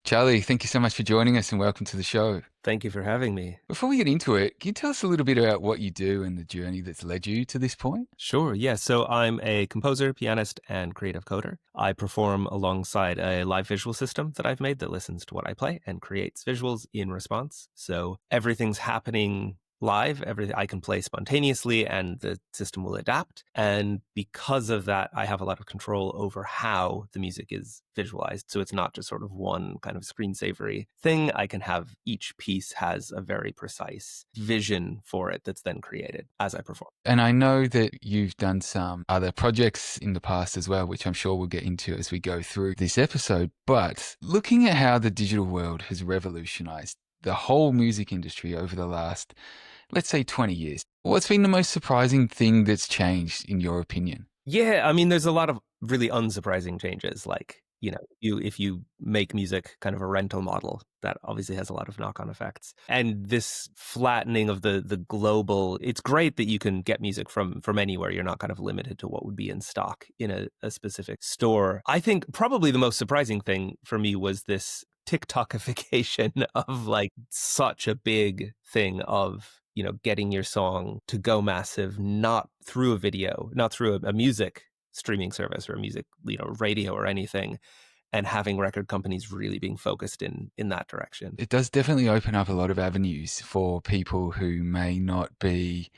Charlie, thank you so much for joining us and welcome to the show. Thank you for having me. Before we get into it, can you tell us a little bit about what you do and the journey that's led you to this point? Sure. Yeah. So I'm a composer, pianist, and creative coder. I perform alongside a live visual system that I've made that listens to what I play and creates visuals in response. So everything's happening live. Everything I can play spontaneously and the system will adapt. And because of that, I have a lot of control over how the music is visualized. So it's not just sort of one kind of screensavery thing. I can have each piece has a very precise vision for it that's then created as I perform. And I know that you've done some other projects in the past as well, which I'm sure we'll get into as we go through this episode. But looking at how the digital world has revolutionized the whole music industry over the last, let's say, 20 years, what's been the most surprising thing that's changed in your opinion? Yeah, I mean, there's a lot of really unsurprising changes. Like, if you make music kind of a rental model, that obviously has a lot of knock-on effects. And this flattening of the global, it's great that you can get music from anywhere. You're not kind of limited to what would be in stock in a specific store. I think probably the most surprising thing for me was this TikTokification of like such a big thing of getting your song to go massive, not through a video, not through a music streaming service or a music, radio or anything, and having record companies really being focused in that direction. It does definitely open up a lot of avenues for people who may not be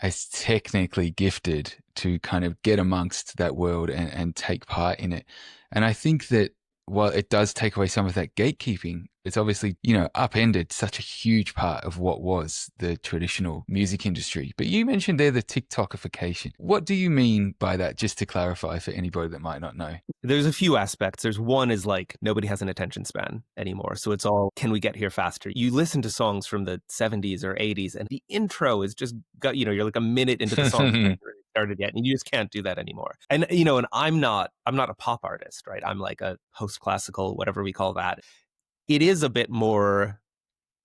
as technically gifted to kind of get amongst that world and take part in it. And I think that while it does take away some of that gatekeeping, it's obviously, upended such a huge part of what was the traditional music industry. But you mentioned there the TikTokification. What do you mean by that, just to clarify for anybody that might not know? There's a few aspects. There's one is like nobody has an attention span anymore. So it's all, can we get here faster? You listen to songs from the 70s or 80s and the intro is just, you're like a minute into the song. Started yet, and you just can't do that anymore. And and I'm not a pop artist, right? I'm like a post classical, whatever we call that. It is a bit more,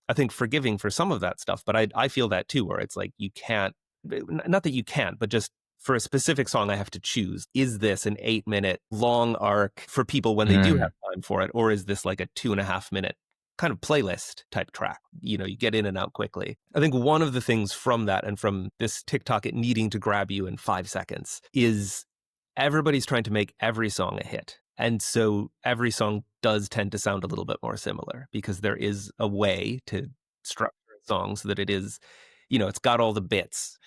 I think, forgiving for some of that stuff, but I feel that too, where it's like you can't, not that you can't, but just for a specific song, I have to choose, is this an 8-minute long arc for people when they do have time for it? Or is this like a 2.5-minute kind of playlist type track? You get in and out quickly. I think one of the things from that and from this TikTok, it needing to grab you in 5 seconds, is everybody's trying to make every song a hit. And so every song does tend to sound a little bit more similar because there is a way to structure a song so that it is, it's got all the bits.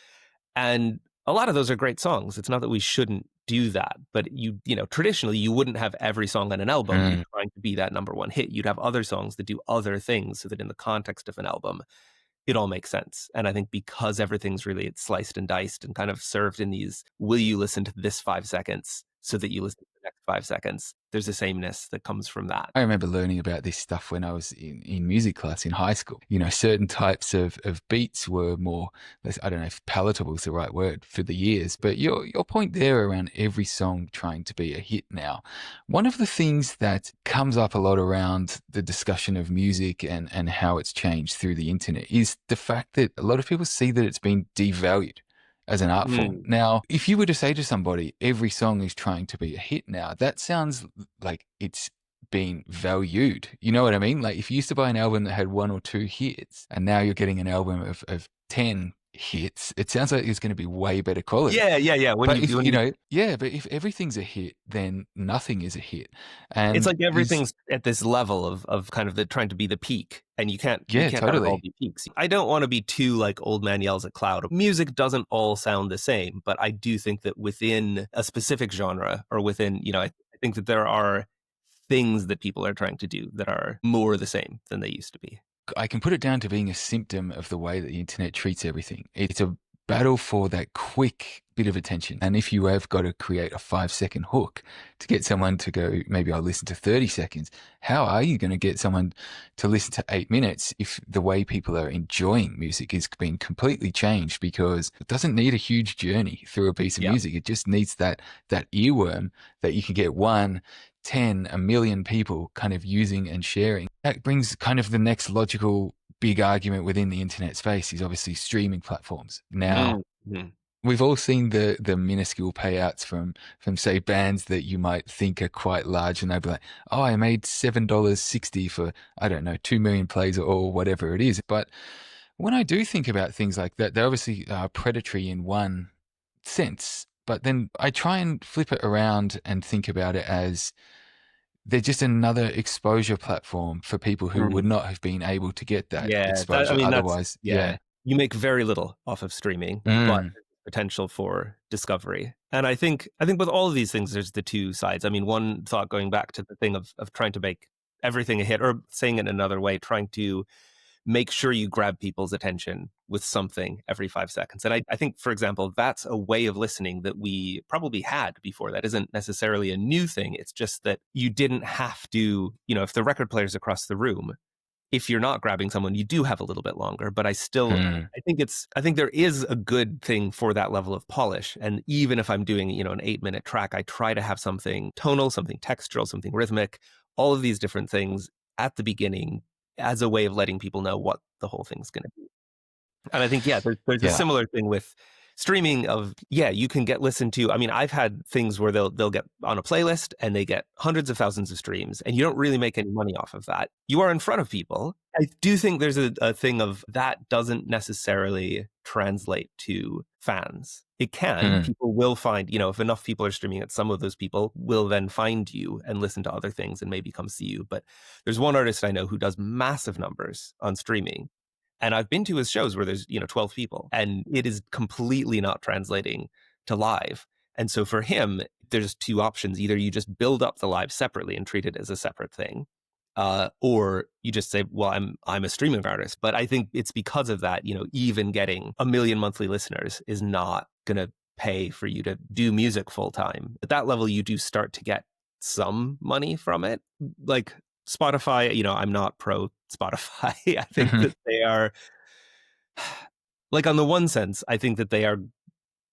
And a lot of those are great songs. It's not that we shouldn't do that, but traditionally you wouldn't have every song on an album trying to be that number one hit. You'd have other songs that do other things so that in the context of an album, it all makes sense. And I think because everything's really it's sliced and diced and kind of served in these, will you listen to this 5 seconds so that you listen to the next 5 seconds? There's a sameness that comes from that. I remember learning about this stuff when I was in music class in high school. Certain types of beats were more, I don't know if palatable is the right word for the years, but your point there around every song trying to be a hit now. One of the things that comes up a lot around the discussion of music and how it's changed through the internet is the fact that a lot of people see that it's been devalued as an art form. Now, if you were to say to somebody, every song is trying to be a hit now, that sounds like it's been valued. You know what I mean? Like if you used to buy an album that had 1 or 2 hits and now you're getting an album of 10 hits, it sounds like it's going to be way better quality. Yeah. But if everything's a hit, then nothing is a hit. And it's like everything's at this level of kind of trying to be the peak, and you can't totally. have all be peaks. I don't want to be too like old man yells at cloud. Music doesn't all sound the same, but I do think that within a specific genre or within, I think that there are things that people are trying to do that are more the same than they used to be. I can put it down to being a symptom of the way that the internet treats everything. It's a battle for that quick bit of attention. And if you have got to create a 5-second hook to get someone to go, maybe I'll listen to 30 seconds. How are you going to get someone to listen to 8 minutes if the way people are enjoying music is being completely changed? Because it doesn't need a huge journey through a piece of music. It just needs that earworm that you can get 1, 10, a million people kind of using and sharing. That brings kind of the next logical big argument within the internet space is obviously streaming platforms. Now, we've all seen the minuscule payouts from say bands that you might think are quite large, and they'll be like, "Oh, I made $7.60 for I don't know 2 million plays or whatever it is." But when I do think about things like that, they're obviously predatory in one sense. But then I try and flip it around and think about it as they're just another exposure platform for people who would not have been able to get that Yeah, I exposure mean, otherwise. yeah. Yeah. You make very little off of streaming, but Mm. there's potential for discovery. And I think with all of these things, there's the two sides. I mean, one thought going back to the thing of trying to make everything a hit, or saying it another way, trying to make sure you grab people's attention with something every 5 seconds. And I think, for example, that's a way of listening that we probably had before. That isn't necessarily a new thing. It's just that you didn't have to, if the record player's across the room, if you're not grabbing someone, you do have a little bit longer. But Mm. I think there is a good thing for that level of polish. And even if I'm doing, an 8-minute track, I try to have something tonal, something textural, something rhythmic, all of these different things at the beginning as a way of letting people know what the whole thing's going to be. And I think, yeah, there's a Yeah. similar thing with streaming of, yeah, you can get listened to. I mean, I've had things where they'll get on a playlist and they get hundreds of thousands of streams, and you don't really make any money off of that. You are in front of people. I do think there's a thing of that doesn't necessarily translate to fans. It can. Mm. People will find, if enough people are streaming it, some of those people will then find you and listen to other things and maybe come see you. But there's one artist I know who does massive numbers on streaming, and I've been to his shows where there's, 12 people, and it is completely not translating to live. And so for him, there's two options. Either you just build up the live separately and treat it as a separate thing, or you just say, well, I'm a streaming artist. But I think it's because of that, even getting 1 million monthly listeners is not going to pay for you to do music full time. At that level, you do start to get some money from it. Like Spotify, I'm not pro Spotify. I think Mhm. that they are, like, on the one sense, I think that they are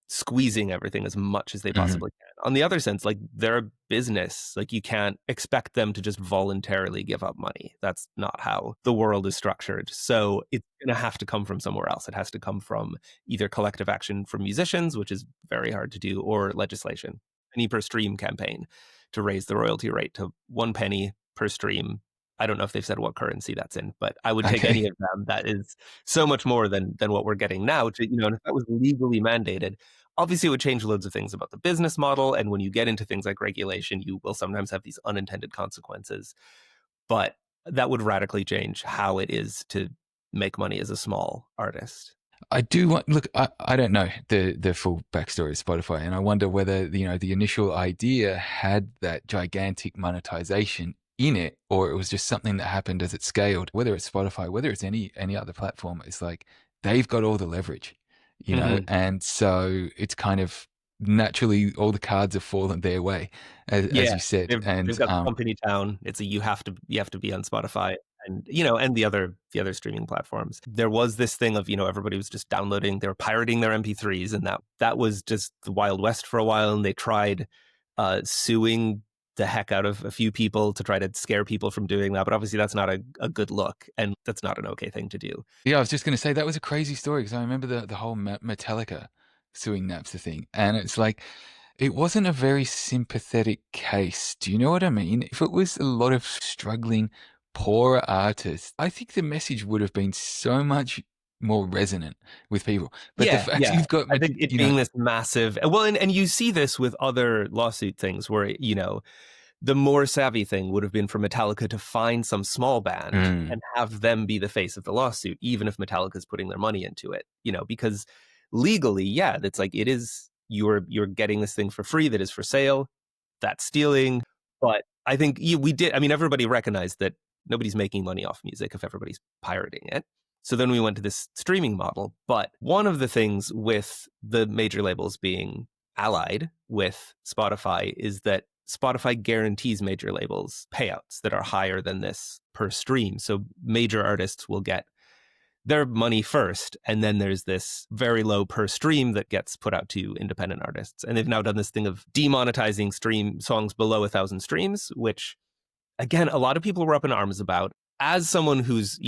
squeezing everything as much as they Mhm. possibly can. On the other sense, like, they're a business. Like, you can't expect them to just voluntarily give up money. That's not how the world is structured. So it's going to have to come from somewhere else. It has to come from either collective action from musicians, which is very hard to do, or legislation. Penny per stream campaign to raise the royalty rate to 1 penny per stream. I don't know if they've said what currency that's in, but I would take any Okay. of them. That is so much more than what we're getting now. And if that was legally mandated, obviously it would change loads of things about the business model. And when you get into things like regulation, you will sometimes have these unintended consequences. But that would radically change how it is to make money as a small artist. I do want look. I don't know the full backstory of Spotify, and I wonder whether the initial idea had that gigantic monetization in it, or it was just something that happened as it scaled. Whether it's Spotify, whether it's any other platform, it's like they've got all the leverage, Mm-hmm. and so it's kind of naturally all the cards have fallen their way, as Yeah, you said, they've and got the company town. It's a you have to be on Spotify, and and the other streaming platforms. There was this thing of, everybody was just downloading, they were pirating their MP3s, and that was just the Wild West for a while. And they tried suing the heck out of a few people to try to scare people from doing that. But obviously that's not a good look, and that's not an okay thing to do. Yeah, I was just going to say that was a crazy story because I remember the whole Metallica suing Napster thing, and it's like it wasn't a very sympathetic case. Do you know what I mean? If it was a lot of struggling, poor artists, I think the message would have been so much more resonant with people. But the Yeah, fact yeah. you've got, I think it being this massive, well, and you see this with other lawsuit things where, the more savvy thing would have been for Metallica to find some small band mm, and have them be the face of the lawsuit, even if Metallica's putting their money into it, because legally, yeah, that's like, it is, you're getting this thing for free that is for sale, that's stealing. But I think we did, I mean, everybody recognized that nobody's making money off music if everybody's pirating it. So then we went to this streaming model. But one of the things with the major labels being allied with Spotify is that Spotify guarantees major labels payouts that are higher than this per stream. So major artists will get their money first, and then there's this very low per stream that gets put out to independent artists. And they've now done this thing of demonetizing stream songs below 1,000 streams, which, again, a lot of people were up in arms about. As someone who's,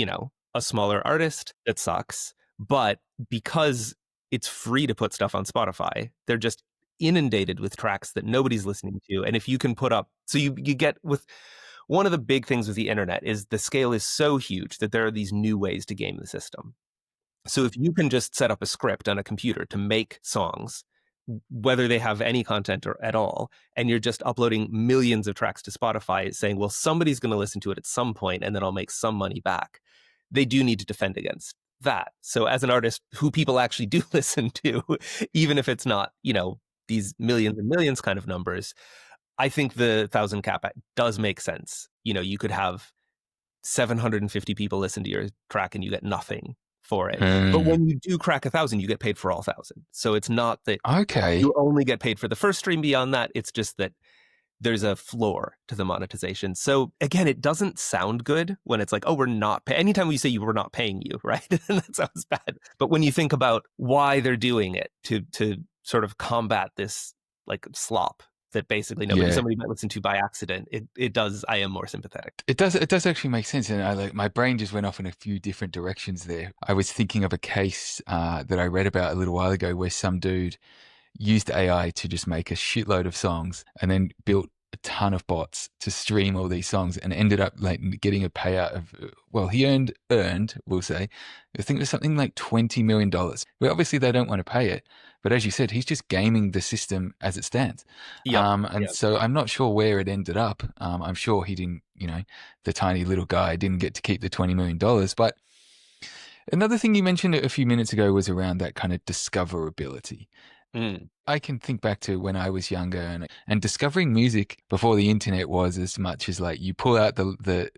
a smaller artist, that sucks. But because it's free to put stuff on Spotify. They're just inundated with tracks that nobody's listening to. And if you can put up, so you get with one of the big things with the internet is the scale is so huge that there are these new ways to game the system. So if you can just set up a script on a computer to make songs, whether they have any content or at all, and you're just uploading millions of tracks to Spotify saying, well, somebody's going to listen to it at some point and then I'll make some money back. They do need to defend against that. So as an artist who people actually do listen to, even if it's not, these millions and millions kind of numbers, I think the 1,000 cap does make sense. You could have 750 people listen to your track and you get nothing for it. But when you do crack 1,000, you get paid for all 1,000. So it's not that you only get paid for the first stream beyond that. It's just that there's a floor to the monetization. So again, it doesn't sound good when it's like, oh, we're not paying. Anytime we say we're not paying you, right? That sounds bad. But when you think about why they're doing it to sort of combat this like slop that basically somebody might listen to by accident, it does. I am more sympathetic. It does actually make sense, and my brain just went off in a few different directions there. I was thinking of a case that I read about a little while ago where some dude used AI to just make a shitload of songs and then built a ton of bots to stream all these songs and ended up like getting a payout of, well, he earned, we'll say, I think it was something like $20 million. Well, obviously they don't want to pay it, but as you said, he's just gaming the system as it stands. So I'm not sure where it ended up. I'm sure he didn't, the tiny little guy didn't get to keep the $20 million. But another thing you mentioned a few minutes ago was around that kind of discoverability. I can think back to when I was younger and discovering music before the internet was as much as like you pull out the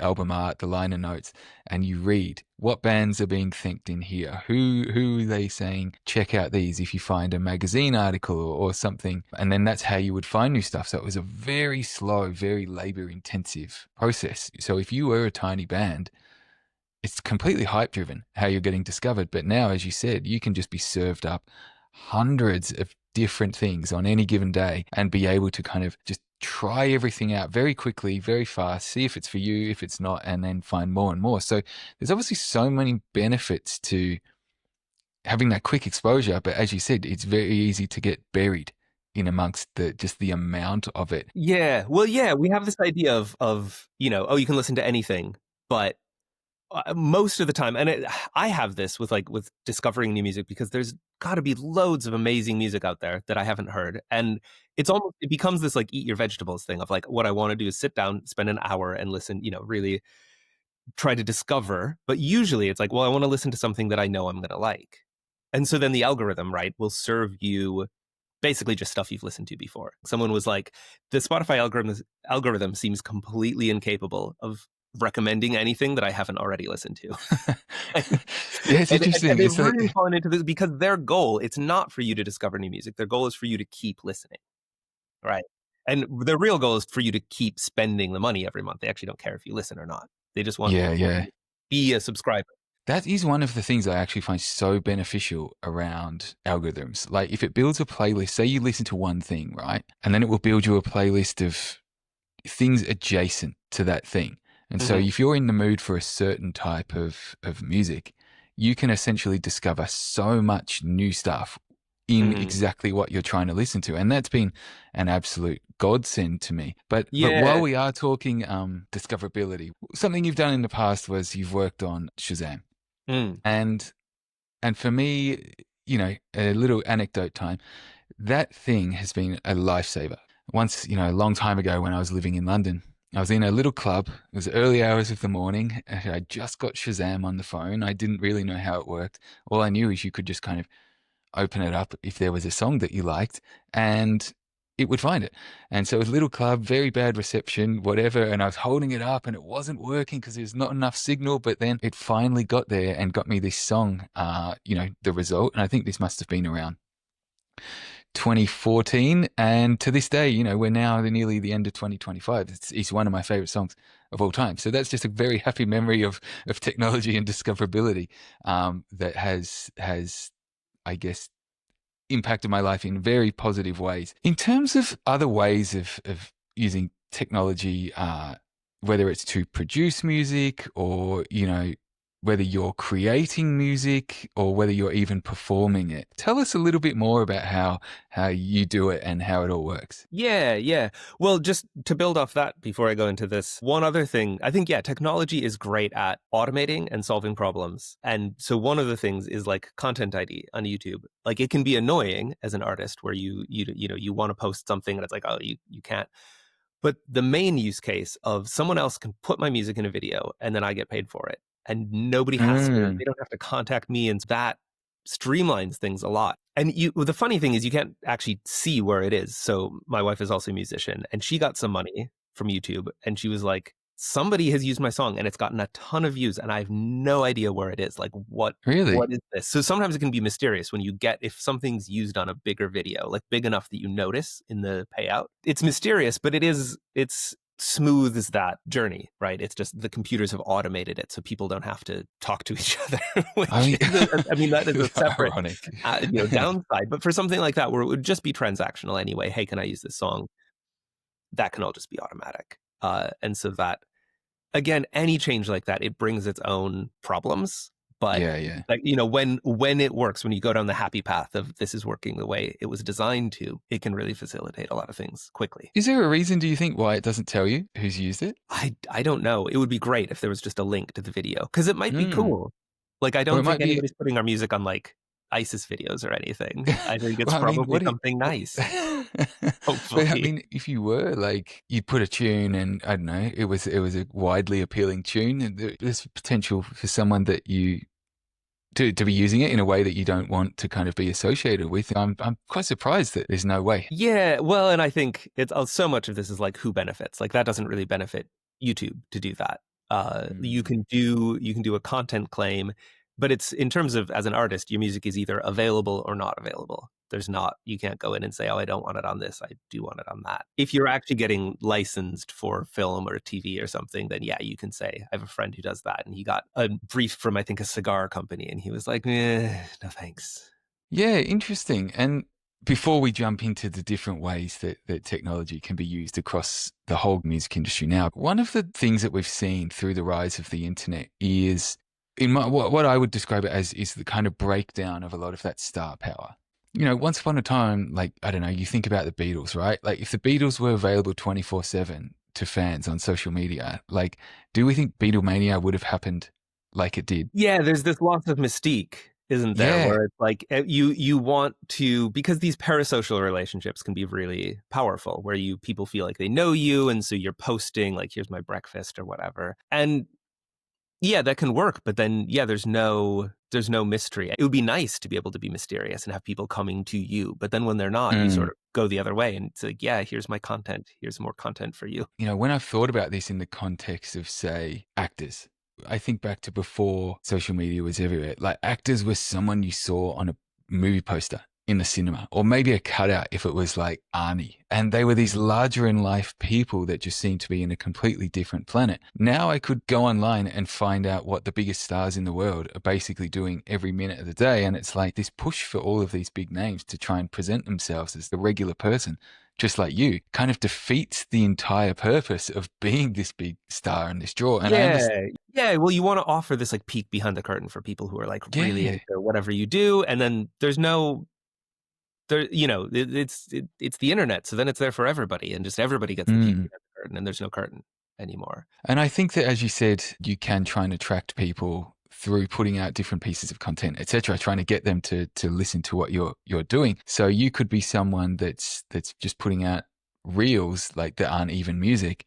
album art, the liner notes, and you read what bands are being thanked in here. Who are they saying, check out these if you find a magazine article or something. And then that's how you would find new stuff. So it was a very slow, very labor intensive process. So if you were a tiny band, it's completely hype driven how you're getting discovered. But now, as you said, you can just be served up hundreds of different things on any given day and be able to kind of just try everything out very quickly, very fast, see if it's for you, if it's not, and then find more and more. So there's obviously so many benefits to having that quick exposure. But as you said, it's very easy to get buried in amongst the amount of it. Yeah. Well, yeah, we have this idea of you can listen to anything, but most of the time, and I have this with discovering new music because there's got to be loads of amazing music out there that I haven't heard, and it becomes this like eat your vegetables thing of like what I want to do is sit down, spend an hour, and listen. Really try to discover. But usually it's like, well, I want to listen to something that I know I'm going to like, and so then the algorithm, right, will serve you basically just stuff you've listened to before. Someone was like, the Spotify algorithm seems completely incapable of recommending anything that I haven't already listened to. Yeah, it's interesting. And they've really fallen into this because their goal, it's not for you to discover new music. Their goal is for you to keep listening, right? And their real goal is for you to keep spending the money every month. They actually don't care if you listen or not. They just want you to be a subscriber. That is one of the things I actually find so beneficial around algorithms. Like if it builds a playlist, say you listen to one thing, right? And then it will build you a playlist of things adjacent to that thing. And so if you're in the mood for a certain type of music, you can essentially discover so much new stuff in exactly what you're trying to listen to. And that's been an absolute godsend to me. But while we are talking discoverability, something you've done in the past was you've worked on Shazam. And for me, a little anecdote time, that thing has been a lifesaver. Once, a long time ago when I was living in London, I was in a little club. It was early hours of the morning. I just got Shazam on the phone. I didn't really know how it worked. All I knew is you could just kind of open it up if there was a song that you liked and it would find it. And so it was a little club, very bad reception, whatever. And I was holding it up and it wasn't working because there's not enough signal. But then it finally got there and got me this song, the result. And I think this must have been around 2014, and to this day, we're now nearly the end of 2025. It's one of my favorite songs of all time. So that's just a very happy memory of technology and discoverability that has, I guess, impacted my life in very positive ways. In terms of other ways of using technology, whether it's to produce music or whether you're creating music or whether you're even performing it. Tell us a little bit more about how you do it and how it all works. Yeah, yeah. Well, just to build off that before I go into this, one other thing, I think, yeah, technology is great at automating and solving problems. And so one of the things is like Content ID on YouTube. Like it can be annoying as an artist where you want to post something and it's like, oh, you can't. But the main use case of someone else can put my music in a video and then I get paid for it. And nobody has to, Mm, they don't have to contact me. And that streamlines things a lot. And the funny thing is you can't actually see where it is. So my wife is also a musician and she got some money from YouTube and she was like, somebody has used my song and it's gotten a ton of views and I have no idea where it is. Like what really? is this? So sometimes it can be mysterious when you get, if something's used on a bigger video, like big enough that you notice in the payout, it's mysterious, but it's smooth as that journey, right? It's just the computers have automated it so people don't have to talk to each other, I which mean, is I mean, that is a separate ironic. downside. But for something like that, where it would just be transactional anyway, hey, can I use this song? That can all just be automatic. And so that, again, any change like that, it brings its own problems. But Yeah, yeah. like, when it works, when you go down the happy path of this is working the way it was designed to, it can really facilitate a lot of things quickly. Is there a reason, do you think, why it doesn't tell you who's used it? I don't know. It would be great if there was just a link to the video because it might be Mm. cool. Like, I Or it don't think might be anybody's putting our music on like ISIS videos or anything. I think it's well, I mean, probably what it something what nice, but, I hopefully. mean, if you were, like, you put a tune and, I don't know, it was a widely appealing tune, and there's potential for someone that you to be using it in a way that you don't want to kind of be associated with. I'm quite surprised that there's no way. Yeah, well, and I think it's so much of this is like who benefits. Like that doesn't really benefit YouTube to do that. You Mm. can do a content claim, but it's in terms of as an artist, your music is either available or not available. There's not, you can't go in and say, oh, I don't want it on this. I do want it on that. If you're actually getting licensed for film or TV or something, then yeah, you can say, I have a friend who does that. And he got a brief from, I think, a cigar company. And he was like, no, thanks. Yeah, interesting. And before we jump into the different ways that technology can be used across the whole music industry now, one of the things that we've seen through the rise of the internet is, in what I would describe it as, is the kind of breakdown of a lot of that star power. Once upon a time, like, I don't know, you think about the Beatles, right? Like, if the Beatles were available 24/7 to fans on social media, like, do we think Beatlemania would have happened like it did? Yeah, there's this loss of mystique, isn't there? Yeah. Where it's like you want to, because these parasocial relationships can be really powerful, where people feel like they know you, and so you're posting like, "Here's my breakfast" or whatever, and yeah, that can work. But then yeah, there's no mystery. It would be nice to be able to be mysterious and have people coming to you, but then when they're not, you sort Mm. of go the other way, and it's like, yeah, here's my content. Here's more content for you. When I've thought about this in the context of, say, actors, I think back to before social media was everywhere. Like, actors were someone you saw on a movie poster in the cinema, or maybe a cutout if it was like Arnie. And they were these larger in life people that just seemed to be in a completely different planet. Now I could go online and find out what the biggest stars in the world are basically doing every minute of the day. And it's like this push for all of these big names to try and present themselves as the regular person, just like you, kind of defeats the entire purpose of being this big star and this draw. And I Yeah. understand. Yeah. Well, you want to offer this like peek behind the curtain for people who are like really Yeah. into whatever you do. And then there's no, it's the internet. So then it's there for everybody and just everybody gets the peek Mm. behind the curtain and there's no curtain anymore. And I think that, as you said, you can try and attract people through putting out different pieces of content, etc., trying to get them to listen to what you're doing. So you could be someone that's just putting out reels like that aren't even music,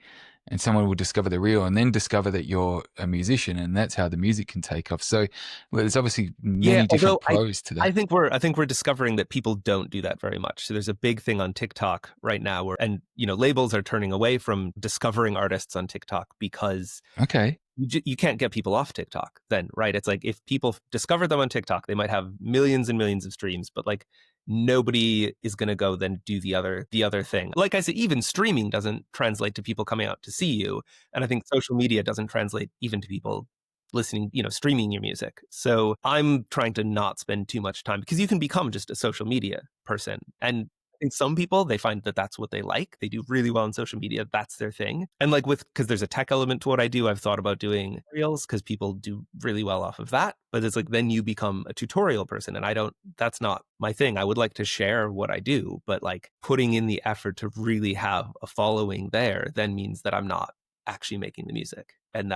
and someone will discover the reel and then discover that you're a musician, and that's how the music can take off. So, well, there's obviously Yeah, many although different pros to I that. think we're discovering that people don't do that very much. So there's a big thing on TikTok right now where, and labels are turning away from discovering artists on TikTok because Okay. you can't get people off TikTok then, right? It's like if people discover them on TikTok, they might have millions and millions of streams, but like nobody is going to go then do the other thing. Like I said, even streaming doesn't translate to people coming out to see you, and I think social media doesn't translate even to people listening, streaming your music. So I'm trying to not spend too much time because you can become just a social media person. And think some people, they find that that's what they like. They do really well on social media. That's their thing. And like because there's a tech element to what I do, I've thought about doing tutorials because people do really well off of that. But it's like, then you become a tutorial person. And that's not my thing. I would like to share what I do, but like putting in the effort to really have a following there then means that I'm not actually making the music. And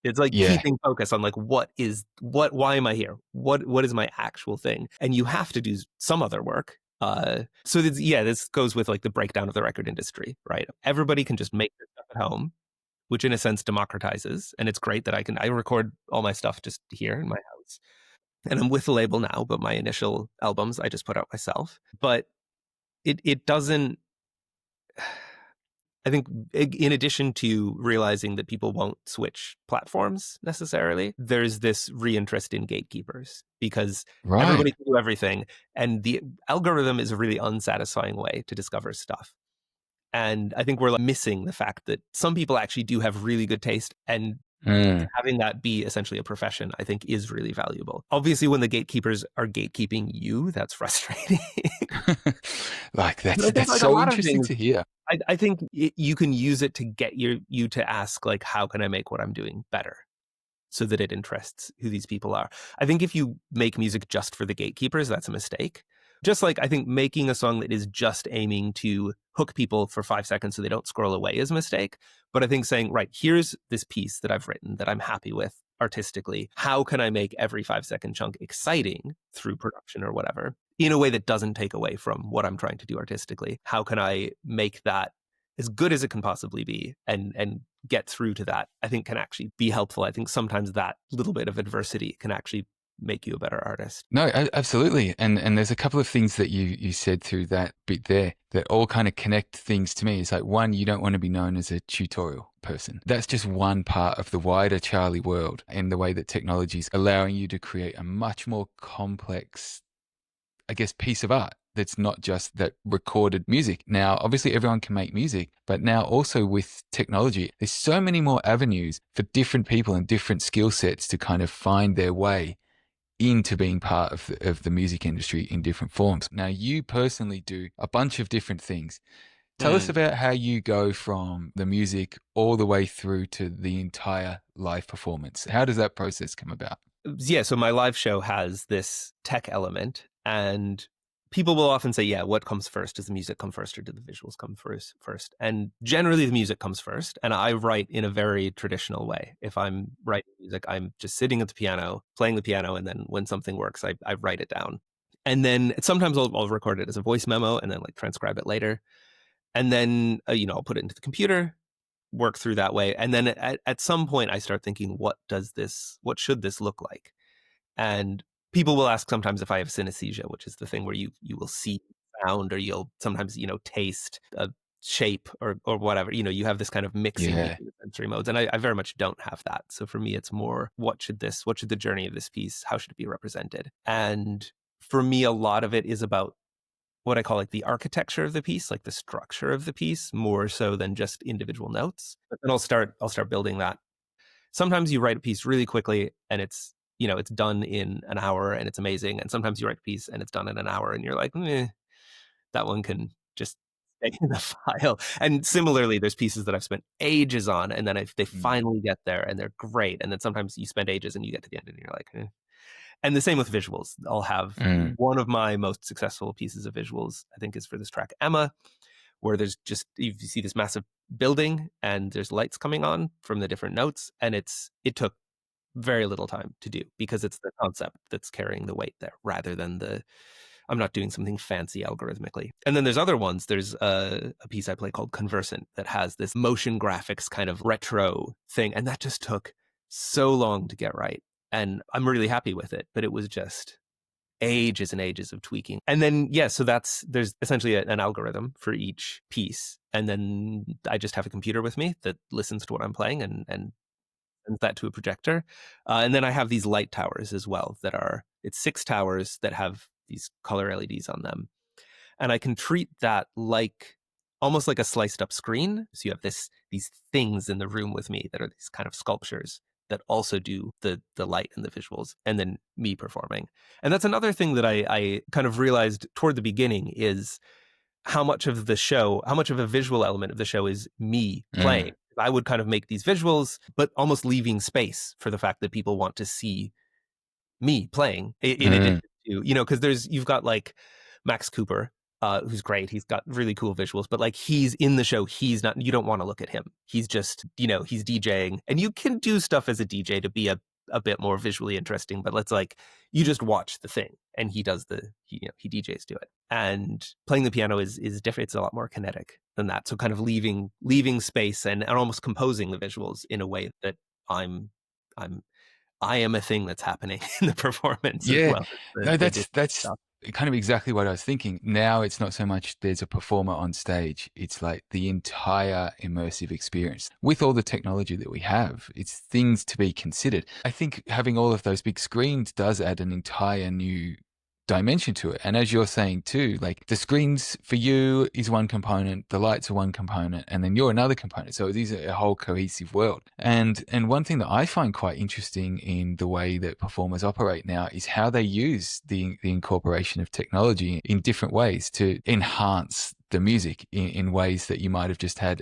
it's like Yeah. keeping focus on like, why am I here? What is my actual thing? And you have to do some other work. So this goes with like the breakdown of the record industry, right? Everybody can just make their stuff at home, which in a sense democratizes. And it's great that I record all my stuff just here in my house. And I'm with a label now, but my initial albums I just put out myself. But it doesn't, I think in addition to realizing that people won't switch platforms necessarily, there's this reinterest in gatekeepers because Right. everybody can do everything. And the algorithm is a really unsatisfying way to discover stuff. And I think we're like missing the fact that some people actually do have really good taste, and Mm. having that be essentially a profession, I think is really valuable. Obviously, when the gatekeepers are gatekeeping you, that's frustrating. Like But I think that's like a so lot of interesting things, to hear. I think you can use it to get you to ask like, how can I make what I'm doing better? So that it interests who these people are. I think if you make music just for the gatekeepers, that's a mistake. Just like I think making a song that is just aiming to hook people for 5 seconds so they don't scroll away is a mistake. But I think saying, right, here's this piece that I've written that I'm happy with artistically. How can I make every 5 second chunk exciting through production or whatever in a way that doesn't take away from what I'm trying to do artistically? How can I make that as good as it can possibly be and get through to that, I think can actually be helpful. I think sometimes that little bit of adversity can actually make you a better artist. No, absolutely. And there's a couple of things that you said through that bit there that all kind of connect things to me. It's like, one, you don't want to be known as a tutorial person. That's just one part of the wider Charlie world and the way that technology is allowing you to create a much more complex, I guess, piece of art that's not just that recorded music. Now, obviously, everyone can make music, but now also with technology, there's so many more avenues for different people and different skill sets to kind of find their way into being part of the music industry in different forms. Now, you personally do a bunch of different things. Tell us Mm. about how you go from the music all the way through to the entire live performance. How does that process come about? Yeah, so my live show has this tech element, and people will often say, yeah, what comes first? Does the music come first or do the visuals come first? And generally the music comes first, and I write in a very traditional way. If I'm writing music, I'm just sitting at the piano, playing the piano, and then when something works, I write it down. And then sometimes I'll record it as a voice memo and then like transcribe it later. And then, I'll put it into the computer, work through that way. And then at some point I start thinking, what should this look like? And people will ask sometimes if I have synesthesia, which is the thing where you will see sound or you'll sometimes, taste a shape or whatever. You have this kind of mixing Yeah. between the sensory modes. And I very much don't have that. So for me, it's more, what should the journey of this piece, how should it be represented? And for me, a lot of it is about what I call like the architecture of the piece, like the structure of the piece, more so than just individual notes. But then I'll start building that. Sometimes you write a piece really quickly and it's done in an hour and it's amazing. And sometimes you write a piece and it's done in an hour and you're like, that one can just stay in the file. And similarly, there's pieces that I've spent ages on and then they Mm. finally get there and they're great. And then sometimes you spend ages and you get to the end and you're like, And the same with visuals. I'll have Mm. one of my most successful pieces of visuals, I think, is for this track, Emma, where there's just, you see this massive building and there's lights coming on from the different notes. And it took very little time to do because it's the concept that's carrying the weight there rather than I'm not doing something fancy algorithmically. And then there's other ones. There's a piece I play called Conversant that has this motion graphics kind of retro thing. And that just took so long to get right. And I'm really happy with it, but it was just ages and ages of tweaking. And then, yeah, so there's essentially an algorithm for each piece. And then I just have a computer with me that listens to what I'm playing and sends that to a projector. And then I have these light towers as well it's 6 towers that have these color LEDs on them. And I can treat that like almost like a sliced up screen. So you have these things in the room with me that are these kind of sculptures that also do the light and the visuals, and then me performing. And that's another thing that I kind of realized toward the beginning is how much of the show, how much of a visual element of the show is me playing. Mm, I would kind of make these visuals, but almost leaving space for the fact that people want to see me playing in addition mm. to, because you've got like Max Cooper, who's great. He's got really cool visuals, but like he's in the show. He's not, you don't want to look at him. He's just, he's DJing, and you can do stuff as a DJ to be a bit more visually interesting, but let's like, you just watch the thing and he does he DJs to it. And playing the piano is different. It's a lot more kinetic than that. So kind of leaving space and almost composing the visuals in a way that I'm I'm I am a thing that's happening in the performance as Yeah, well as no, the that's stuff. kind of exactly what I was thinking. Now it's not so much there's a performer on stage; it's like the entire immersive experience with all the technology that we have. It's things to be considered. I think having all of those big screens does add an entire new dimension to it. And as you're saying too, like the screens for you is one component, the lights are one component, and then you're another component. So it is a whole cohesive world. And one thing that I find quite interesting in the way that performers operate now is how they use the incorporation of technology in different ways to enhance the music in ways that you might have just had,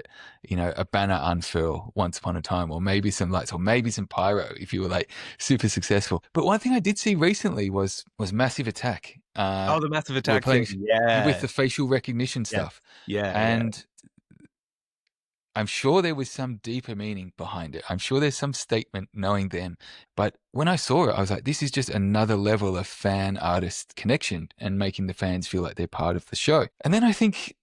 a banner unfurl once upon a time, or maybe some lights, or maybe some pyro if you were like super successful. But one thing I did see recently was Massive Attack. Oh, the Massive We're Attack thing. playing with Yeah. the facial recognition Yes. stuff, Yeah, yeah. and I'm sure there was some deeper meaning behind it. I'm sure there's some statement knowing them. But when I saw it, I was like, this is just another level of fan artist connection and making the fans feel like they're part of the show. And then I think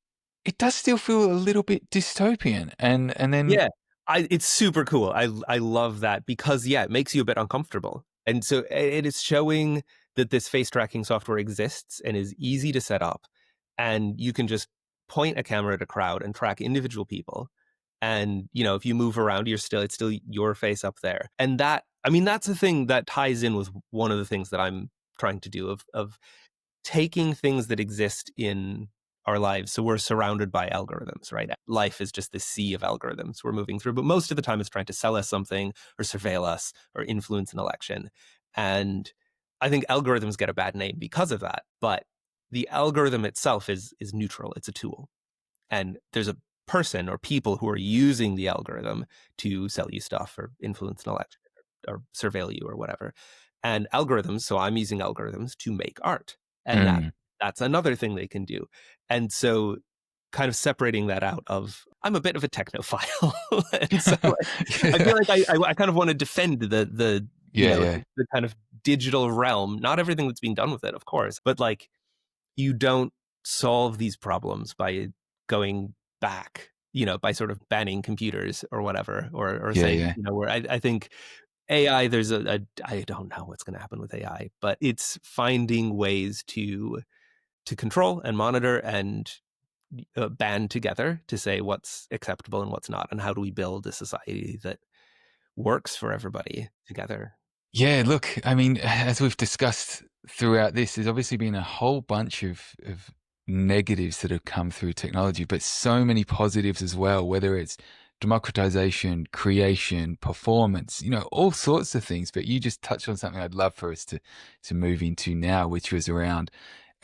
it does still feel a little bit dystopian. And then, Yeah. It's super cool. I love that because it makes you a bit uncomfortable. And so it is showing that this face tracking software exists and is easy to set up. And you can just point a camera at a crowd and track individual people. And, if you move around, it's still your face up there. And that's a thing that ties in with one of the things that I'm trying to do of taking things that exist in our lives. So we're surrounded by algorithms, right? Life is just this sea of algorithms we're moving through, but most of the time it's trying to sell us something or surveil us or influence an election. And I think algorithms get a bad name because of that, but the algorithm itself is neutral. It's a tool. And there's a person or people who are using the algorithm to sell you stuff or influence an election or surveil you or whatever. And algorithms, so I'm using algorithms to make art. And mm. that's another thing they can do. And so kind of separating that out of, I'm a bit of a technophile. And so I Yeah. feel like I kind of want to defend Yeah, yeah. the kind of digital realm, not everything that's being done with it, of course, but like you don't solve these problems by going back, by sort of banning computers or whatever, or Yeah, saying, yeah. where I think AI, there's I don't know what's going to happen with AI, but it's finding ways to control and monitor and band together to say what's acceptable and what's not, and how do we build a society that works for everybody together. Yeah, look, I mean, as we've discussed throughout this, there's obviously been a whole bunch of negatives that have come through technology, but so many positives as well, whether it's democratization, creation, performance, all sorts of things. But you just touched on something I'd love for us to move into now, which was around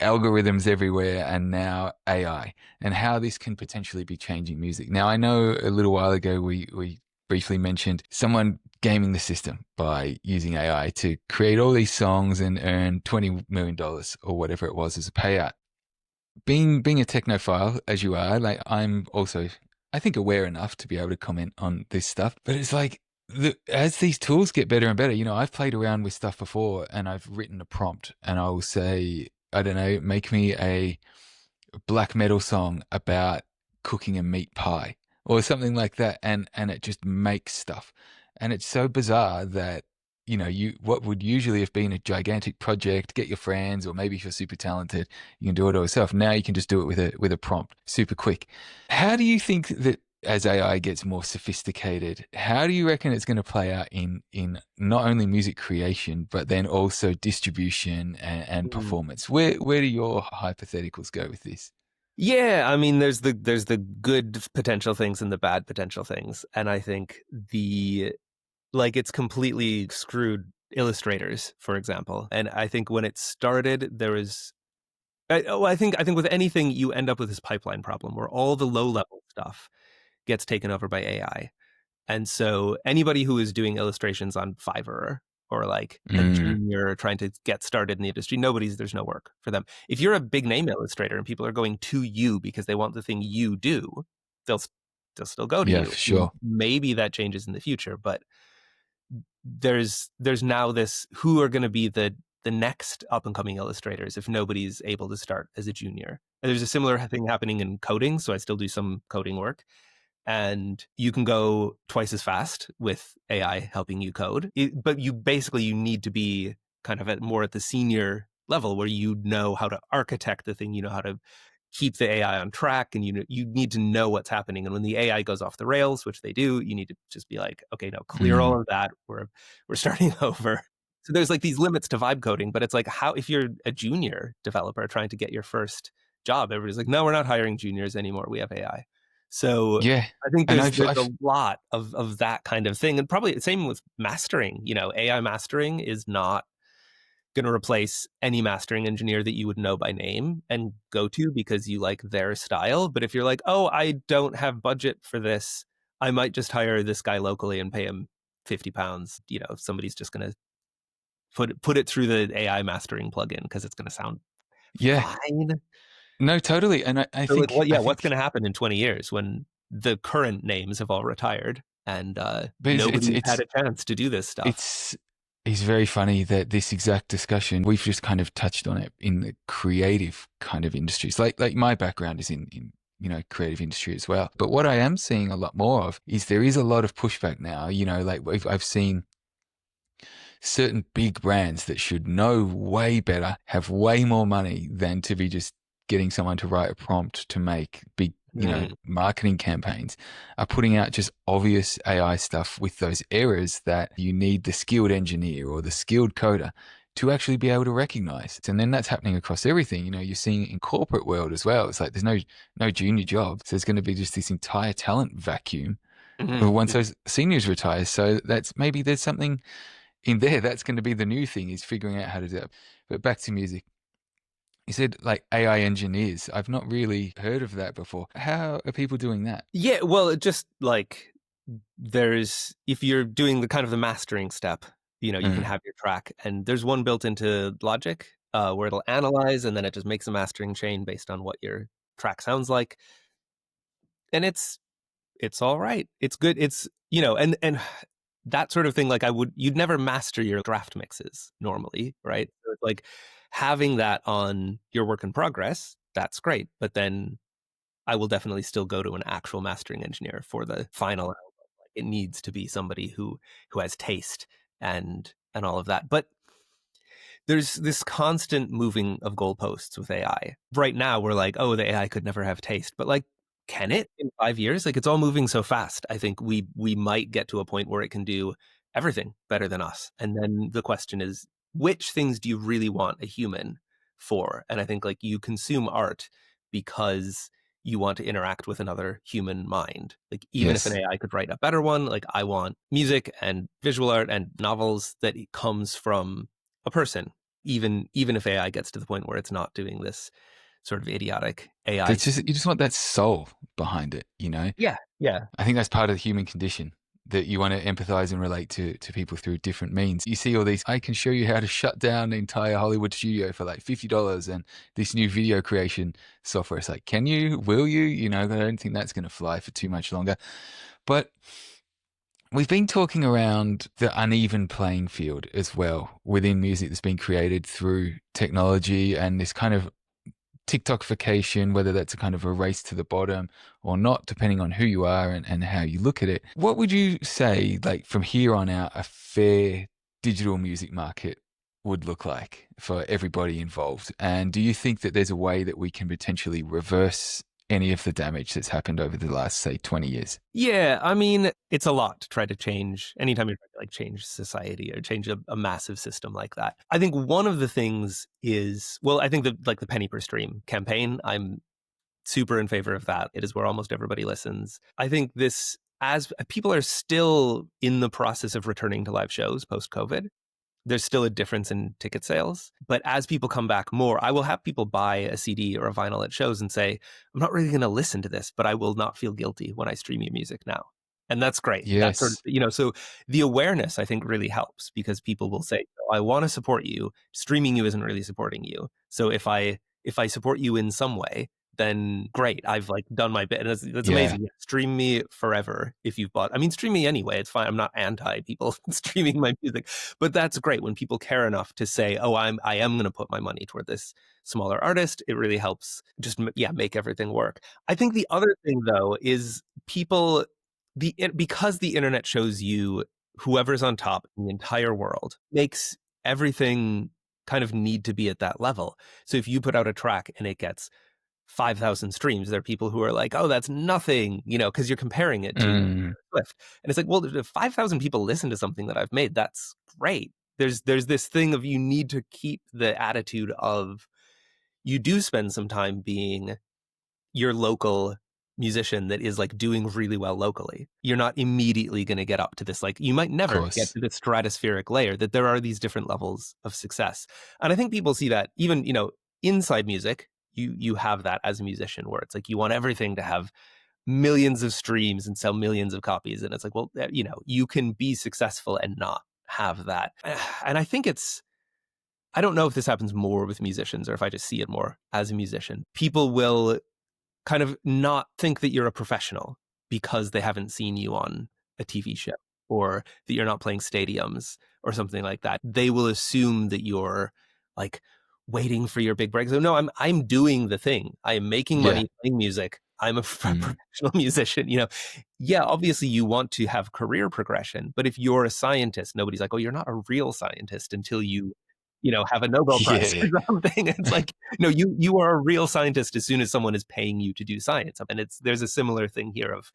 algorithms everywhere and now AI and how this can potentially be changing music. Now, I know a little while ago we briefly mentioned someone gaming the system by using AI to create all these songs and earn $20 million or whatever it was as a payout. Being a technophile as you are, like I'm also, I think, aware enough to be able to comment on this stuff. But it's like as these tools get better and better, I've played around with stuff before and I've written a prompt and I will say, I don't know, make me a black metal song about cooking a meat pie or something like that, and it just makes stuff. And it's so bizarre that you what would usually have been a gigantic project, get your friends, or maybe if you're super talented you can do it all yourself. Now you can just do it with a prompt super quick. How do you think that as AI gets more sophisticated, how do you reckon it's going to play out in not only music creation, but then also distribution and performance? Where do your hypotheticals go with this? Yeah, I mean, there's the good potential things and the bad potential things, and I think it's completely screwed illustrators, for example. And I think when it started, there was I think with anything, you end up with this pipeline problem where all the low level stuff gets taken over by AI. And so anybody who is doing illustrations on Fiverr or like a Mm, junior trying to get started in the industry, there's no work for them. If you're a big name illustrator and people are going to you because they want the thing you do, they'll they'll still go to yeah, you. for I mean, sure. maybe that changes in the future, but there's now this who are going to be the next up and coming illustrators if nobody's able to start as a junior. And there's a similar thing happening in coding, so I still do some coding work, and you can go twice as fast with AI helping you code. But you need to be kind of at the senior level where you know how to architect the thing, you know how to keep the AI on track, and you need to know what's happening. And when the AI goes off the rails, which they do, you need to just be like, okay, no, clear Mm, all of that. We're starting over. So there's like these limits to vibe coding, but it's like how if you're a junior developer trying to get your first job, everybody's like, no, we're not hiring juniors anymore. We have AI. So yeah, I think and there's a lot of that kind of thing, and probably the same with mastering. AI mastering is not going to replace any mastering engineer that you would know by name and go to because you like their style. But if you're like, oh, I don't have budget for this, I might just hire this guy locally and pay him £50. If somebody's just going to put it through the AI mastering plugin because it's going to sound yeah, fine. no, totally. And I So like, think what? Yeah, what's going to happen in 20 years when the current names have all retired and but nobody's had a chance to do this stuff? it's it's very funny that this exact discussion we've just kind of touched on it in the creative kind of industries. Like my background is in creative industry as well. But what I am seeing a lot more of is there is a lot of pushback now. Like I've seen certain big brands that should know way better, have way more money than to be just getting someone to write a prompt to make big, Mm. marketing campaigns, are putting out just obvious AI stuff with those errors that you need the skilled engineer or the skilled coder to actually be able to recognize. And then that's happening across everything. You're seeing it in corporate world as well. It's like there's no junior jobs. There's going to be just this entire talent vacuum once Mhm. those seniors retire. So that's maybe there's something in there, that's going to be the new thing is figuring out how to do it. But back to music. You said like AI engineers. I've not really heard of that before. How are people doing that? Yeah, well, it just like if you're doing the kind of the mastering step, you can Mm, have your track, and there's one built into Logic where it'll analyze, and then it just makes a mastering chain based on what your track sounds like, and it's all right. It's good. It's and that sort of thing. Like you'd never master your draft mixes normally, right? So it's like having that on your work in progress. That's great, but then I will definitely still go to an actual mastering engineer for the final album. Like it needs to be somebody who has taste and all of that. But there's this constant moving of goalposts with AI. Right now, we're like, oh, the AI could never have taste, but like, can it in 5 years? Like, it's all moving so fast. I think we might get to a point where it can do everything better than us. And then the question is, which things do you really want a human for? And I think like you consume art because you want to interact with another human mind. Like even if an yes. AI could write a better one, like I want music and visual art and novels that it comes from a person, even if AI gets to the point where it's not doing this sort of idiotic AI. That's just you just want that soul behind it. Yeah, yeah. I think that's part of the human condition that you want to empathize and relate to people through different means. You see all these, I can show you how to shut down the entire Hollywood studio for like $50 and this new video creation software. It's like, can you? Will you? I don't think that's going to fly for too much longer. But we've been talking around the uneven playing field as well within music that's been created through technology and this kind of TikTokification, whether that's a kind of a race to the bottom or not, depending on who you are and how you look at it. What would you say, like from here on out, a fair digital music market would look like for everybody involved? And do you think that there's a way that we can potentially reverse any of the damage that's happened over the last, say, 20 years? Yeah, I mean, it's a lot to try to change anytime you're trying to like change society or change a massive system like that. I think one of the things is, well, I think the penny per stream campaign, I'm super in favor of that. It is where almost everybody listens. I think as people are still in the process of returning to live shows post COVID, there's still a difference in ticket sales. But as people come back more, I will have people buy a CD or a vinyl at shows and say, I'm not really going to listen to this, but I will not feel guilty when I stream your music now. And that's great. That's sort of, Yes. so the awareness I think really helps, because people will say, oh, I want to support you. Streaming you isn't really supporting you. So if I support you in some way, then great. I've like done my bit. And that's Yeah. amazing. Stream me forever if you've bought. I mean, stream me anyway. It's fine. I'm not anti people streaming my music. But that's great when people care enough to say, oh, I am going to put my money toward this smaller artist. It really helps just make everything work. I think the other thing though is people because the internet shows you whoever's on top in the entire world, makes everything kind of need to be at that level. So if you put out a track and it gets 5,000 streams, there are people who are like, oh, that's nothing, because you're comparing it to Mm, Swift. And it's like, well, if 5,000 people listen to something that I've made, that's great. There's this thing of you need to keep the attitude of you do spend some time being your local musician that is like doing really well locally. You're not immediately going to get up to this, like you might of never get course. to this stratospheric layer, that there are these different levels of success. And I think people see that even, inside music, you have that as a musician where it's like you want everything to have millions of streams and sell millions of copies. And it's like, well, you can be successful and not have that. And I think I don't know if this happens more with musicians or if I just see it more as a musician. People will kind of not think that you're a professional because they haven't seen you on a TV show, or that you're not playing stadiums or something like that. They will assume that you're like waiting for your big break. So no, I'm doing the thing. I am making Yeah. money playing music. I'm a Mm. professional musician. Yeah, obviously you want to have career progression, but if you're a scientist, nobody's like, oh, you're not a real scientist until you have a Nobel Prize Yeah. or something. It's like, no, you are a real scientist as soon as someone is paying you to do science. And there's a similar thing here of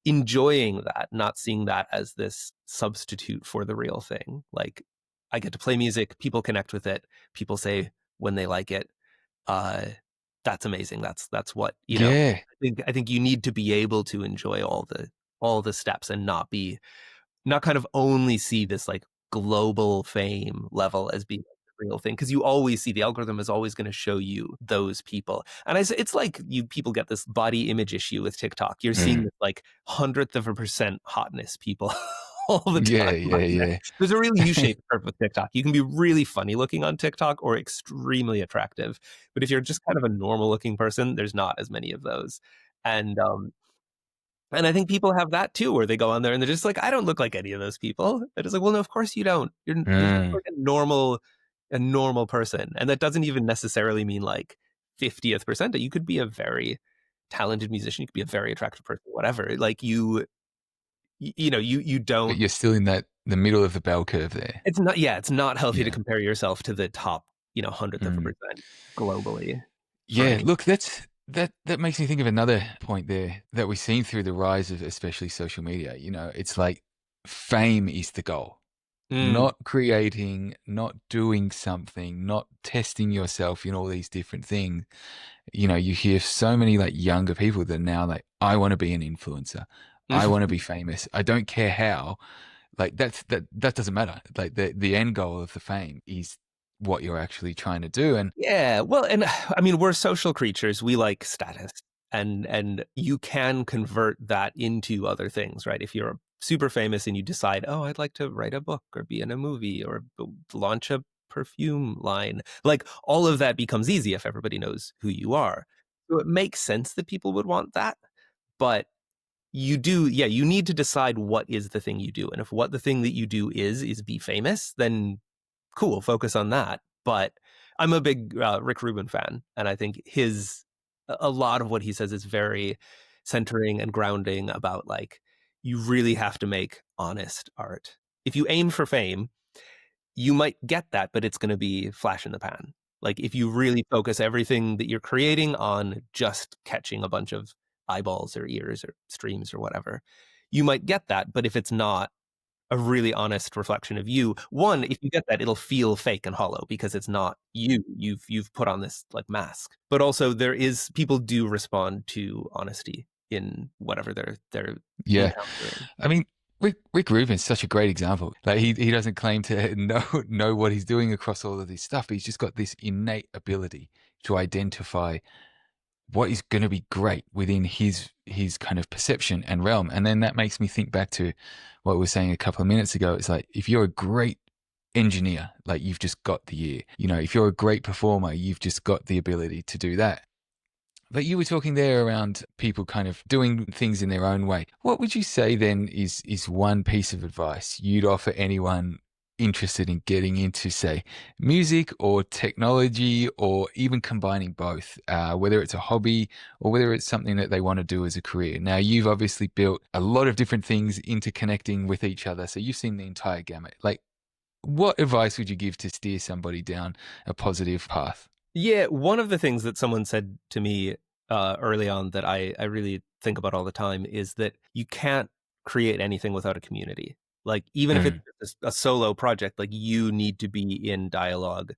enjoying that, not seeing that as this substitute for the real thing. Like, I get to play music, people connect with it, people say when they like it. Uh, that's amazing. That's what, Yeah. I think you need to be able to enjoy all the steps and not kind of only see this like global fame level as being the real thing, because you always see the algorithm is always going to show you those people. And it's like people get this body image issue with TikTok. You're seeing Mm. this like 100th of a% hotness people all the Yeah, time yeah, on there. yeah. There's a really U-shaped curve with TikTok. You can be really funny looking on TikTok or extremely attractive, but if you're just kind of a normal looking person, there's not as many of those. And I think people have that too, where they go on there and they're just like, I don't look like any of those people. And it's like, well, no, of course you don't. You look Mm. like a normal person. And that doesn't even necessarily mean like 50th percent. You could be a very talented musician. You could be a very attractive person, whatever. Like you But don't, you're still in the middle of the bell curve there. it's not healthy to Yeah. compare yourself to the top, 100th of a Mm. percent globally for Yeah, any. look, that makes me think of another point there that we've seen through the rise of especially social media. It's like fame is the goal, Mm. not creating, not doing something, not testing yourself in all these different things. You hear so many like younger people that are now like, I want to be an influencer. I want to be famous. I don't care how. Like that doesn't matter. Like the end goal of the fame is what you're actually trying to do. And Yeah, well, and I mean, we're social creatures. We like status, and you can convert that into other things, right? If you're super famous and you decide, oh, I'd like to write a book or be in a movie or launch a perfume line, like all of that becomes easy if everybody knows who you are. So it makes sense that people would want that, but you need to decide what is the thing you do, and if what the thing that you do is be famous, then cool, focus on that. But I'm a big Rick Rubin fan, and I think a lot of what he says is very centering and grounding about like you really have to make honest art. If you aim for fame, you might get that, but it's going to be flash in the pan. Like if you really focus everything that you're creating on just catching a bunch of eyeballs or ears or streams or whatever, you might get that. But if it's not a really honest reflection of you, one, if you get that, it'll feel fake and hollow because it's not you. You've put on this like mask. But also people do respond to honesty in whatever they're yeah, encountering. I mean, Rick Rubin's such a great example. Like he doesn't claim to know what he's doing across all of this stuff. But he's just got this innate ability to identify what is going to be great within his kind of perception and realm. And then that makes me think back to what we were saying a couple of minutes ago. It's like if you're a great engineer, like you've just got the ear. You know, if you're a great performer, you've just got the ability to do that. But you were talking there around people kind of doing things in their own way. What would you say then is one piece of advice you'd offer anyone interested in getting into, say, music or technology, or even combining both, whether it's a hobby or whether it's something that they want to do as a career? Now, you've obviously built a lot of different things interconnecting with each other, so you've seen the entire gamut. Like, what advice would you give to steer somebody down a positive path? Yeah, one of the things that someone said to me early on that I really think about all the time is that you can't create anything without a community. Like, even if it's Mm, just a solo project, like you need to be in dialogue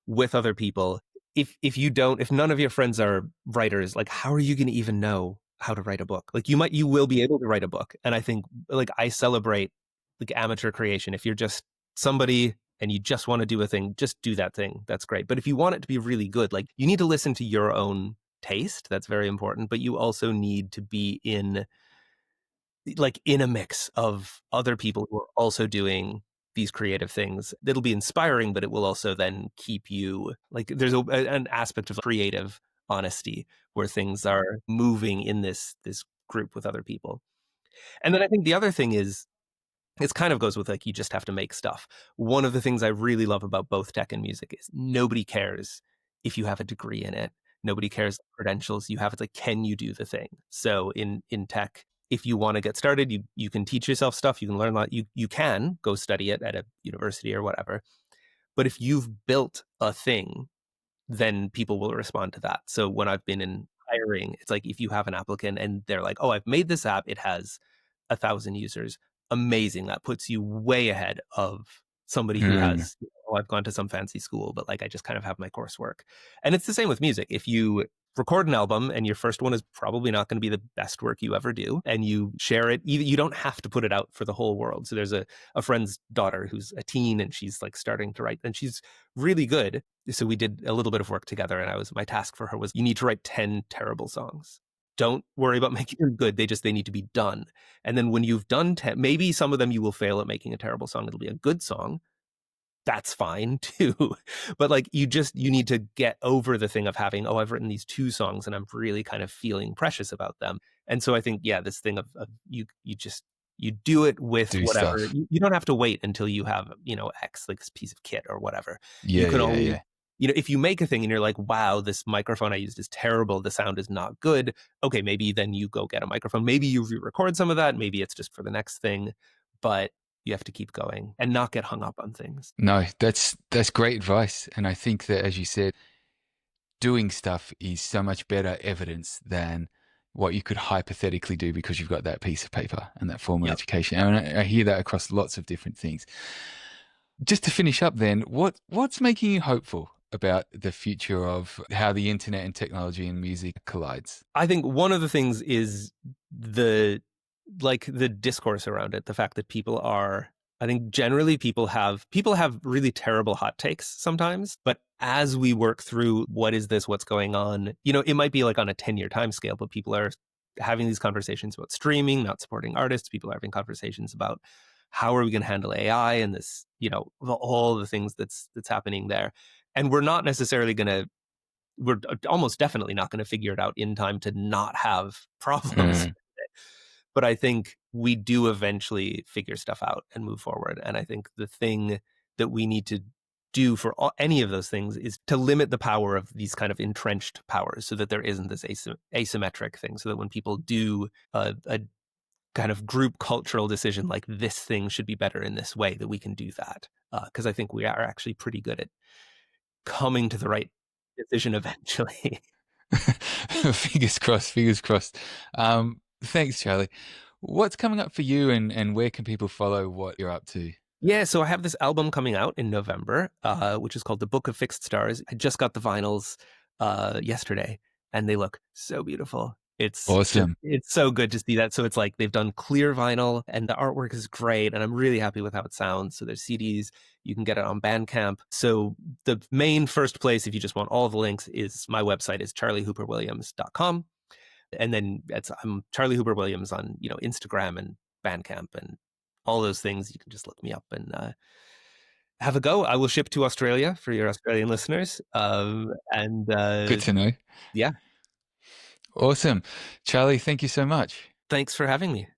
with other people. If you don't, if none of your friends are writers, like how are you going to even know how to write a book? Like you will be able to write a book. And I think like I celebrate like amateur creation. If you're just somebody and you just want to do a thing, just do that thing. That's great. But if you want it to be really good, like you need to listen to your own taste. That's very important. But you also need to be in a mix of other people who are also doing these creative things. It'll be inspiring, but it will also then keep you like there's an aspect of creative honesty where things are moving in this group with other people. And then I think the other thing is it kind of goes with like you just have to make stuff. One of the things I really love about both tech and music is nobody cares if you have a degree in it. Nobody cares the credentials you have. It's like, can you do the thing? So in tech, if you want to get started, you can teach yourself stuff. You can learn a lot. You can go study it at a university or whatever. But if you've built a thing, then people will respond to that. So when I've been in hiring, it's like if you have an applicant and they're like, "Oh, I've made this app. It has 1,000 users." Amazing. That puts you way ahead of somebody who mm, has, "Oh, I've gone to some fancy school, but like I just kind of have my coursework." And it's the same with music. If you record an album and your first one is probably not going to be the best work you ever do, and you share it, you don't have to put it out for the whole world. So there's a friend's daughter who's a teen and she's like starting to write and she's really good. So we did a little bit of work together, and my task for her was you need to write 10 terrible songs. Don't worry about making them good. They need to be done. And then when you've done 10, maybe some of them you will fail at making a terrible song. It'll be a good song. That's fine too. But like you need to get over the thing of having, oh, I've written these 2 songs and I'm really kind of feeling precious about them. And so I think, yeah, this thing of you do it with do whatever. stuff. You don't have to wait until you have, X, like this piece of kit or whatever. You Yeah, can yeah, always, yeah. if you make a thing and you're like, wow, this microphone I used is terrible. The sound is not good. Okay, maybe then you go get a microphone. Maybe you re-record some of that. Maybe it's just for the next thing. But you have to keep going and not get hung up on things. No, that's great advice. And I think that, as you said, doing stuff is so much better evidence than what you could hypothetically do because you've got that piece of paper and that formal Yep. education. And I hear that across lots of different things. Just to finish up, then, what's making you hopeful about the future of how the internet and technology and music collides? I think one of the things is the the discourse around it, the fact that I think generally people have really terrible hot takes sometimes, but as we work through what is this, what's going on, it might be like on a 10-year time scale, but people are having these conversations about streaming, not supporting artists. People are having conversations about how are we going to handle AI and this, all the things that's happening there. And we're almost definitely not going to figure it out in time to not have problems. Mm, But I think we do eventually figure stuff out and move forward. And I think the thing that we need to do for any of those things is to limit the power of these kind of entrenched powers so that there isn't this asymmetric thing. So that when people do a kind of group cultural decision, like this thing should be better in this way, that we can do that. Because I think we are actually pretty good at coming to the right decision eventually. fingers crossed, fingers crossed. Thanks, Charlie. What's coming up for you, and where can people follow what you're up to? Yeah, so I have this album coming out in November, which is called The Book of Fixed Stars. I just got the vinyls yesterday, and they look so beautiful. Awesome. it's so good to see that. So it's like they've done clear vinyl and the artwork is great. And I'm really happy with how it sounds. So there's CDs, you can get it on Bandcamp. So the main first place, if you just want all the links, is my website is charliehooperwilliams.com. And then I'm Charlie Hooper Williams on, Instagram and Bandcamp and all those things. You can just look me up and have a go. I will ship to Australia for your Australian listeners. Good to know. Yeah, Awesome. Charlie, thank you so much. thanks for having me.